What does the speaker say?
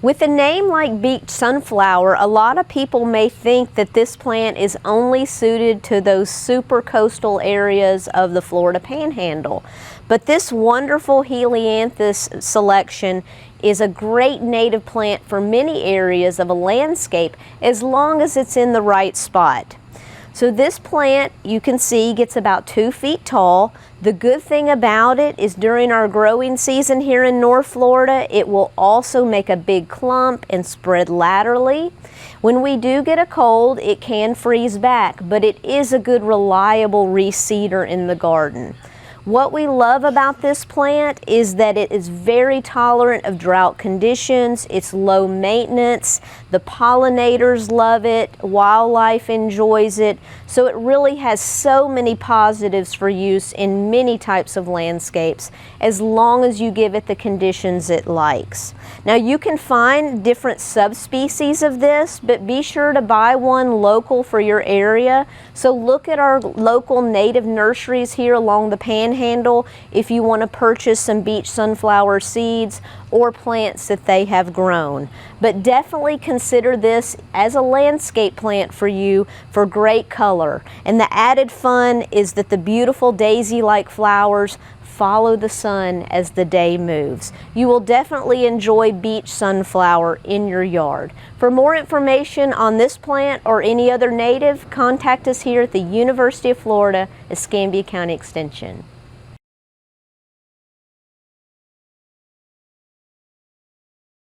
With a name like beach sunflower, a lot of people may think that this plant is only suited to those super coastal areas of the Florida Panhandle. But this wonderful Helianthus selection is a great native plant for many areas of a landscape as long as it's in the right spot. So this plant, you can see, gets about 2 feet tall. The good thing about it is during our growing season here in North Florida, it will also make a big clump and spread laterally. When we do get a cold, it can freeze back, but it is a good reliable reseeder in the garden. What we love about this plant is that it is very tolerant of drought conditions, it's low maintenance, the pollinators love it, wildlife enjoys it, so it really has so many positives for use in many types of landscapes as long as you give it the conditions it likes. Now you can find different subspecies of this, but be sure to buy one local for your area. So look at our local native nurseries here along the Panhandle if you want to purchase some beach sunflower seeds or plants that they have grown. But definitely consider this as a landscape plant for you for great color. And the added fun is that the beautiful daisy-like flowers follow the sun as the day moves. You will definitely enjoy beach sunflower in your yard. For more information on this plant or any other native, contact us here at the University of Florida, Escambia County Extension.